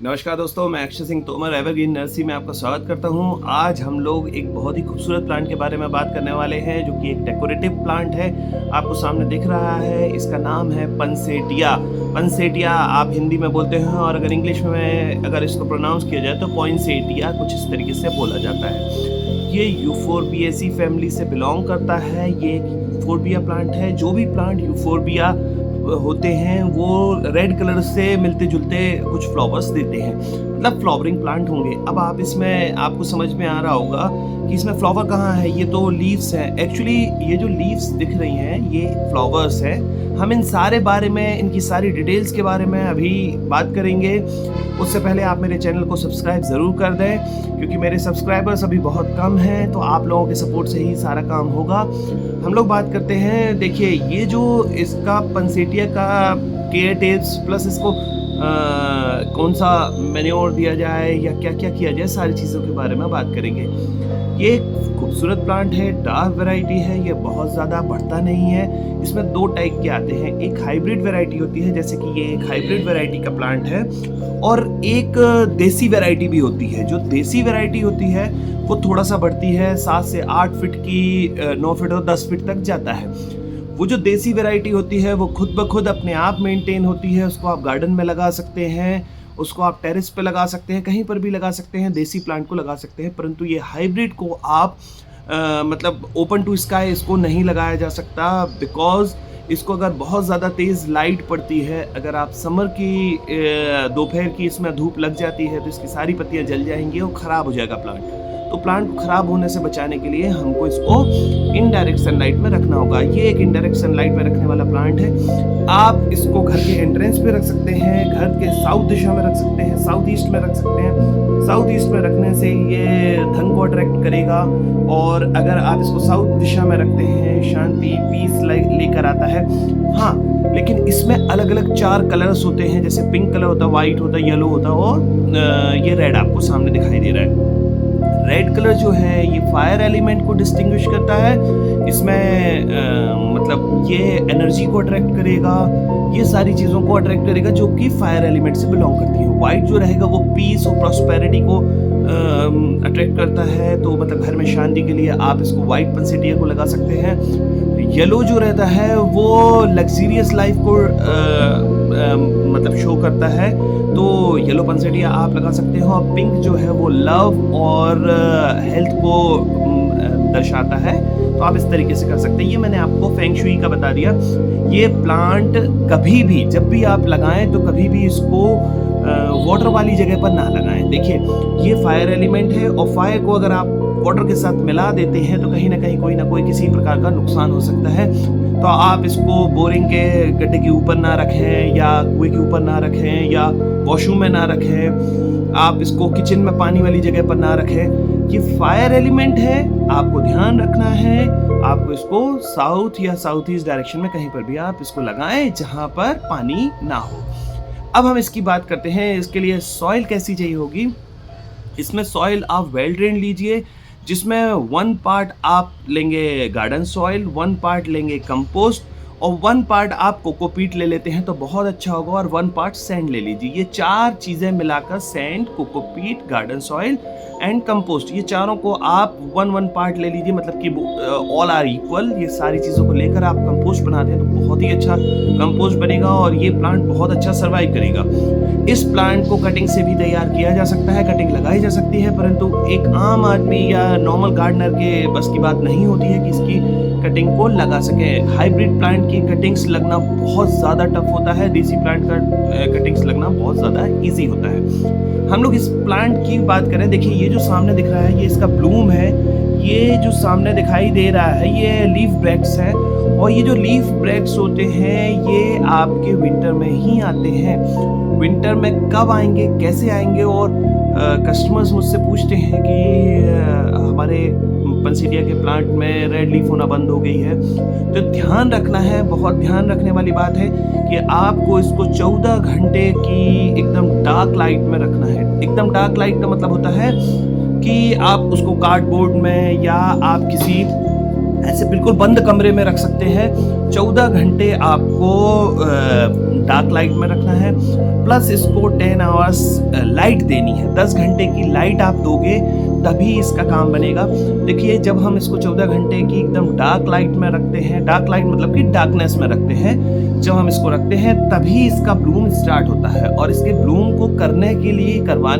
नमस्कार दोस्तों, मैं अक्षय सिंह तोमर एवरग्रीन नर्सरी में आपका स्वागत करता हूं। आज हम लोग एक बहुत ही खूबसूरत प्लांट के बारे में बात करने वाले हैं, जो कि एक डेकोरेटिव प्लांट है। आपको सामने दिख रहा है, इसका नाम है पंसेटिया। पंसेटिया आप हिंदी में बोलते हैं, और अगर इंग्लिश में अगर इसको प्रोनाउंस किया जाए तो पॉइंसेटिया कुछ इस तरीके से बोला जाता है। ये यूफोरबिएसी फैमिली से बिलोंग करता है। ये यूफोरबिया प्लांट है। जो भी प्लांट यूफोरबिया होते हैं वो रेड कलर से मिलते जुलते कुछ फ्लावर्स देते हैं, मतलब फ्लावरिंग प्लांट होंगे। अब आप इसमें आपको समझ में आ रहा होगा कि इसमें फ्लावर कहाँ है। ये तो लीव्स हैं। एक्चुअली ये जो लीव्स दिख रही हैं ये फ्लावर्स हैं। हम इन सारे बारे में, इनकी सारी डिटेल्स के बारे में अभी बात करेंगे। उससे पहले आप मेरे चैनल को सब्सक्राइब ज़रूर कर दें, क्योंकि मेरे सब्सक्राइबर्स अभी बहुत कम हैं, तो आप लोगों के सपोर्ट से ही सारा काम होगा। हम लोग बात करते हैं। देखिए, ये जो इसका पंसेटिया का केयर टिप्स प्लस इसको कौन सा मैन्योर दिया जाए या क्या क्या किया जाए, सारी चीज़ों के बारे में बात करेंगे। ये एक खूबसूरत प्लांट है, डार्क वैरायटी है। ये बहुत ज़्यादा बढ़ता नहीं है। इसमें दो टाइप के आते हैं। एक हाइब्रिड वैरायटी होती है, जैसे कि ये एक हाइब्रिड वैरायटी का प्लांट है, और एक देसी वैरायटी भी होती है। जो देसी वैरायटी होती है वो थोड़ा सा बढ़ती है, 7 से 8 फीट की 9 फीट और 10 फीट तक जाता है। वो जो देसी वैरायटी होती है वो खुद ब खुद अपने आप मेंटेन होती है। उसको आप गार्डन में लगा सकते हैं, उसको आप टेरेस पे लगा सकते हैं, कहीं पर भी लगा सकते हैं, देसी प्लांट को लगा सकते हैं। परंतु ये हाइब्रिड को आप मतलब ओपन टू स्काई इसको नहीं लगाया जा सकता, बिकॉज इसको अगर बहुत ज़्यादा तेज़ लाइट पड़ती है, अगर आप समर की दोपहर की इसमें धूप लग जाती है तो इसकी सारी पत्तियां जल जाएंगी और ख़राब हो जाएगा प्लांट। तो प्लांट को ख़राब होने से बचाने के लिए हमको इसको इनडायरेक्ट सनलाइट में रखना होगा। ये एक इनडायरेक्ट सनलाइट में रखने वाला प्लांट है। आप इसको घर के एंट्रेंस पे रख सकते हैं, घर के साउथ दिशा में रख सकते हैं, साउथ ईस्ट में रख सकते हैं। साउथ ईस्ट में रखने से ये धन को अट्रैक्ट करेगा, और अगर आप इसको साउथ दिशा में रखते हैं शांति पीस लेकर आता है। हाँ, लेकिन इसमें अलग अलग 4 कलर्स होते हैं, जैसे पिंक कलर होता है, वाइट होता है, येलो होता है, और ये रेड आपको सामने दिखाई दे रहा है। रेड कलर जो है ये फायर एलिमेंट को डिस्टिंग्विश करता है। इसमें मतलब ये एनर्जी को अट्रैक्ट करेगा, ये सारी चीज़ों को अट्रैक्ट करेगा जो कि फायर एलिमेंट से बिलोंग करती है। वाइट जो रहेगा वो पीस और प्रॉस्पेरिटी को अट्रैक्ट करता है, तो मतलब घर में शांति के लिए आप इसको वाइट पंसेटिया को लगा सकते हैं। येलो जो रहता है वो लग्जरियस लाइफ को मतलब शो करता है, तो येलो पंसेटिया आप लगा सकते हो। और पिंक जो है वो लव और हेल्थ को दर्शाता है, तो आप इस तरीके से कर सकते हैं। ये मैंने आपको फेंग शुई का बता दिया। ये प्लांट कभी भी जब भी आप लगाएं तो कभी भी इसको वाटर वाली जगह पर ना लगाएं। देखिए, ये फायर एलिमेंट है, और फायर को अगर आप वाटर के साथ मिला देते हैं तो कहीं ना कहीं कोई ना कोई किसी प्रकार का नुकसान हो सकता है। तो आप इसको बोरिंग के गड्ढे के ऊपर ना रखें, या कुएं के ऊपर ना रखें, या वॉशरूम में ना रखें। आप इसको किचन में पानी वाली जगह पर ना रखें। ये फायर एलिमेंट है, आपको ध्यान रखना है। आपको इसको साउथ या साउथ ईस्ट डायरेक्शन में कहीं पर भी आप इसको लगाएं जहां पर पानी ना हो। अब हम इसकी बात करते हैं। इसके लिए सॉइल कैसी चाहिए होगी। इसमें सॉइल आप वेल ड्रेन लीजिए, जिसमें 1 पार्ट आप लेंगे गार्डन सॉइल, 1 पार्ट लेंगे कंपोस्ट, और 1 पार्ट आप कोकोपीट ले लेते हैं तो बहुत अच्छा होगा, और 1 पार्ट सैंड ले लीजिए। ये 4 चीज़ें मिलाकर, sand, cocopeat, garden soil and compost, ये चारों को आप 1 पार्ट ले लीजिए, मतलब कि ऑल आर इक्वल। ये सारी चीज़ों को लेकर आप कंपोस्ट बनाते हैं तो बहुत ही अच्छा कंपोस्ट बनेगा, और ये प्लांट बहुत अच्छा सर्वाइव करेगा। इस प्लांट को कटिंग से भी तैयार किया जा सकता है, कटिंग लगाई जा सकती है, परंतु एक आम आदमी या नॉर्मल गार्डनर के बस की बात नहीं होती है कि इसकी कटिंग को लगा सके। हाइब्रिड प्लांट की कटिंग्स लगना बहुत ज़्यादा टफ होता है, देसी प्लांट का कटिंग्स लगना बहुत ज़्यादा इजी होता है। हम लोग इस प्लांट की बात करें। देखिए, ये जो सामने दिख रहा है ये इसका ब्लूम है। ये जो सामने दिखाई दे रहा है ये लीफ ब्रेक्स है, और ये जो लीफ ब्रेक्स होते हैं ये आपके विंटर में ही आते हैं। विंटर में कब आएंगे, कैसे आएंगे, और कस्टमर्स मुझसे पूछते हैं कि हमारे पंसेटिया के प्लांट में रेड लीफ होना बंद हो गई है। तो ध्यान रखना है, बहुत ध्यान रखने वाली बात है कि आपको इसको 14 घंटे की एकदम डार्क लाइट में रखना है। एकदम डार्क लाइट का मतलब होता है कि आप उसको कार्डबोर्ड में या आप किसी ऐसे बिल्कुल बंद कमरे में रख सकते हैं। 14 घंटे आपको डार्क लाइट में रखना है, प्लस इसको 10 आवर्स लाइट देनी है। 10 घंटे की लाइट आप दोगे तभी इसका काम बनेगा। देखिए, जब हम इसको 14 घंटे की एकदम डार्क लाइट में रखते हैं, डार्क लाइट मतलब कि डार्कनेस में रखते हैं, जब हम इसको रखते हैं तभी इसका ब्लूम स्टार्ट होता है। और इसके ब्लूम को करवाने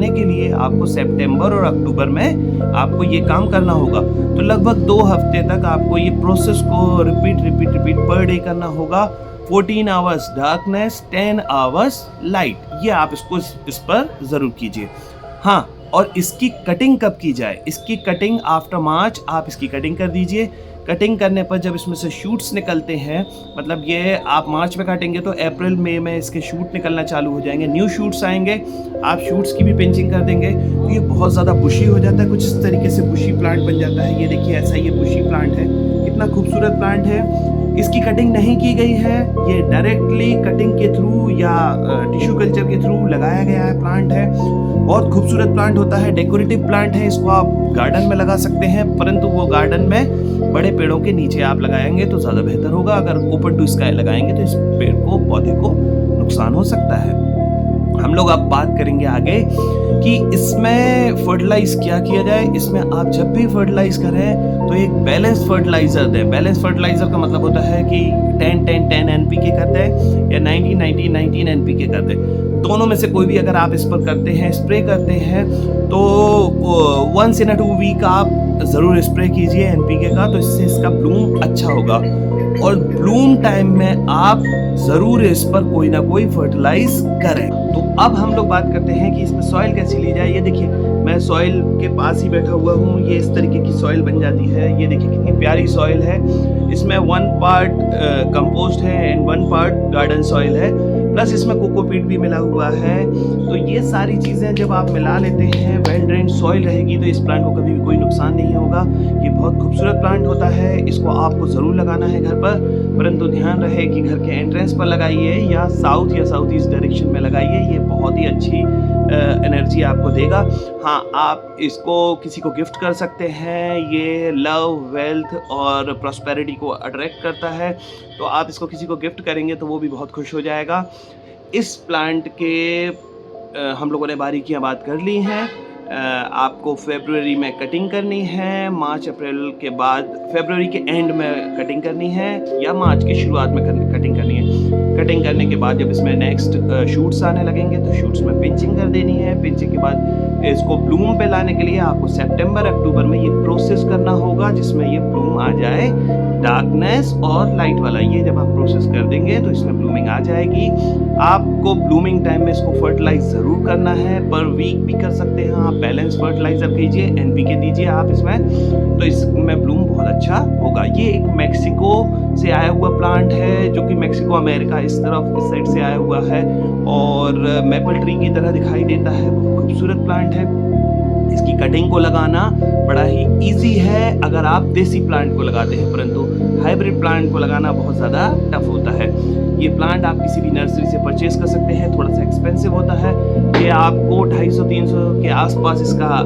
के लिए आपको सितंबर और अक्टूबर में आपको ये काम करना होगा। तो लगभग 2 हफ्ते तक आपको ये प्रोसेस को रिपीट पर डे करना होगा। 14 आवर्स डार्कनेस, 10 आवर्स लाइट, ये आप इस पर ज़रूर कीजिए। हाँ, और इसकी कटिंग कब की जाए? इसकी कटिंग आफ्टर मार्च आप इसकी कटिंग कर दीजिए। कटिंग करने पर जब इसमें से शूट्स निकलते हैं, मतलब ये आप मार्च में काटेंगे तो अप्रैल मई में इसके शूट निकलना चालू हो जाएंगे, न्यू शूट्स आएंगे, आप शूट्स की भी पिंचिंग कर देंगे तो ये बहुत ज़्यादा बुशी हो जाता है, कुछ इस तरीके से बुशी प्लांट बन जाता है। ये देखिए, ऐसा ये बुशी प्लांट है, कितना खूबसूरत प्लांट है। इसकी कटिंग नहीं की गई है, ये डायरेक्टली कटिंग के थ्रू या टिश्यू कल्चर के थ्रू लगाया गया है प्लांट है। बहुत खूबसूरत प्लांट होता है, डेकोरेटिव प्लांट है, इसको आप गार्डन में लगा सकते हैं, परंतु वो गार्डन में बड़े पेड़ों के नीचे आप लगाएंगे तो ज़्यादा बेहतर होगा। अगर ओपन टू स्काई लगाएंगे तो इस पेड़ को, पौधे को नुकसान हो सकता है। हम लोग अब बात करेंगे आगे कि इसमें फर्टिलाइज क्या किया जाए। इसमें आप जब भी फर्टिलाइज करें तो एक बैलेंस फर्टिलाइजर दें। बैलेंस फर्टिलाइजर का मतलब होता है कि 10-10-10 एनपीके कर दें या 90-90-19 एनपीके कर दें। दोनों में से कोई भी अगर आप इस पर करते हैं, स्प्रे करते हैं, तो वंस इन अ 2 वीक आप ज़रूर स्प्रे कीजिए एनपीके का, तो इससे इसका ब्लूम अच्छा होगा। और ब्लूम टाइम में आप ज़रूर इस पर कोई ना कोई फर्टिलाइज करें। तो अब हम लोग बात करते हैं कि इसमें सॉइल कैसी ली जाए। ये देखिए, मैं सॉइल के पास ही बैठा हुआ हूँ, ये इस तरीके की सॉइल बन जाती है। ये देखिए कितनी प्यारी सॉइल है। इसमें 1 पार्ट कंपोस्ट है एंड 1 पार्ट गार्डन सॉइल है, प्लस इसमें कोकोपीट भी मिला हुआ है। तो ये सारी चीज़ें जब आप मिला लेते हैं, वेल ड्रेन्ड सॉइल रहेगी तो इस प्लांट को कभी भी कोई नुकसान नहीं होगा। ये बहुत खूबसूरत प्लांट होता है, इसको आपको ज़रूर लगाना है घर पर, परंतु ध्यान रहे कि घर के एंट्रेंस पर लगाइए या साउथ या साउथ ईस्ट डायरेक्शन में लगाइए। ये बहुत ही अच्छी एनर्जी आपको देगा। हाँ, आप इसको किसी को गिफ्ट कर सकते हैं। ये लव, वेल्थ और प्रॉस्पेरिटी को अट्रैक्ट करता है, तो आप इसको किसी को गिफ्ट करेंगे तो वो भी बहुत खुश हो जाएगा। इस प्लांट के हम लोगों ने बारीकियां बात कर ली हैं। आपको फरवरी में कटिंग करनी है, मार्च अप्रैल के बाद फरवरी के एंड में कटिंग करनी है या मार्च की शुरुआत में कटिंग करनी है। कटिंग करने के बाद जब इसमें नेक्स्ट शूट्स आने लगेंगे तो शूट्स में पिंचिंग कर देनी है। पिंचिंग के बाद इसको ब्लूम पे लाने के लिए आपको सितंबर अक्टूबर में ये प्रोसेस करना होगा, जिसमें ये ब्लूम आ जाए, डार्कनेस और लाइट वाला। ये जब आप प्रोसेस कर देंगे तो इसमें ब्लूमिंग आ जाएगी। आपको ब्लूमिंग टाइम में इसको फर्टिलाइज ज़रूर करना है, पर वीक भी कर सकते हैं आप। बैलेंस फर्टिलाइजर कीजिए, एनपीके दीजिए आप इसमें, तो इसमें ब्लूम बहुत अच्छा होगा। ये एक मैक्सिको से आया हुआ प्लांट है, जो कि मैक्सिको अमेरिका इस तरफ, इस साइड से आया हुआ है और मेपल ट्री की तरह दिखाई देता है। बहुत खूबसूरत प्लांट है। इसकी कटिंग को लगाना बड़ा ही इजी है अगर आप देसी प्लांट को लगाते हैं, परंतु हाइब्रिड प्लांट को लगाना बहुत ज़्यादा टफ होता है। ये प्लांट आप किसी भी नर्सरी से परचेज कर सकते हैं, थोड़ा सा एक्सपेंसिव होता है। ये आपको 250-300 के आसपास इसका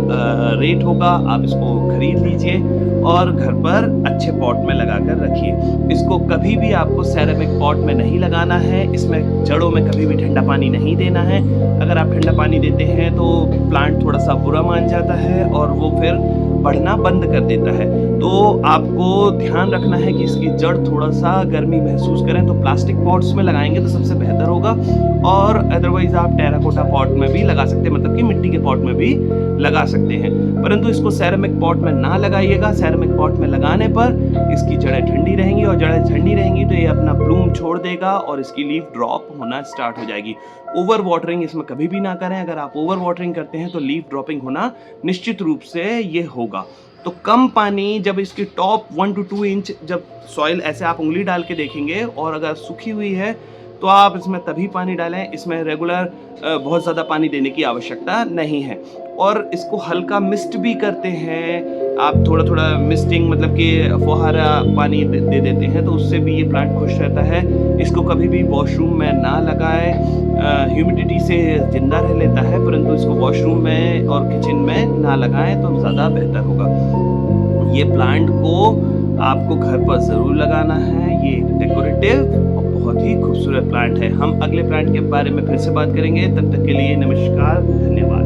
रेट होगा। आप इसको खरीद लीजिए और घर पर अच्छे पॉट में लगा कर रखिए। इसको कभी भी आपको सेरेमिक पॉट में नहीं लगाना है। इसमें जड़ों में कभी भी ठंडा पानी नहीं देना है। अगर आप ठंडा पानी देते हैं तो प्लांट थोड़ा सा बुरा मान जाता है और वो फिर बढ़ना बंद कर देता है। तो आपको ध्यान रखना है कि इसकी जड़ थोड़ा सा गर्मी महसूस करें, तो प्लास्टिक पॉट्स में लगाएंगे तो सबसे बेहतर होगा। और अदरवाइज आप टेराकोटा पॉट में भी लगा सकते हैं, मतलब कि मिट्टी के पॉट में भी लगा सकते हैं, परंतु इसको सेरेमिक पॉट में ना लगाइएगा। सेरेमिक पॉट में लगाने पर इसकी जड़ें ठंडी रहेंगी और जड़ें ठंडी रहेंगी तो ये अपना ब्लूम छोड़ देगा और इसकी लीफ ड्रॉप होना स्टार्ट हो जाएगी। ओवर वाटरिंग इसमें कभी भी ना करें। अगर आप ओवर वाटरिंग करते हैं तो लीफ ड्रॉपिंग होना निश्चित रूप से ये होगा। तो कम पानी, जब इसकी टॉप 1 to 2 इंच, जब सॉइल ऐसे आप उंगली डाल के देखेंगे और अगर सूखी हुई है तो आप इसमें तभी पानी डालें। इसमें रेगुलर बहुत ज़्यादा पानी देने की आवश्यकता नहीं है। और इसको हल्का मिस्ट भी करते हैं आप, थोड़ा थोड़ा मिस्टिंग, मतलब कि फुहारा पानी दे देते हैं, तो उससे भी ये प्लांट खुश रहता है। इसको कभी भी वॉशरूम में ना लगाएं। ह्यूमिडिटी से जिंदा रह लेता है, परंतु इसको वॉशरूम में और किचन में ना लगाएं तो ज़्यादा बेहतर होगा। ये प्लांट को आपको घर पर ज़रूर लगाना है। ये एक डेकोरेटिव और बहुत ही खूबसूरत प्लांट है। हम अगले प्लांट के बारे में फिर से बात करेंगे। तब तक के लिए नमस्कार, धन्यवाद।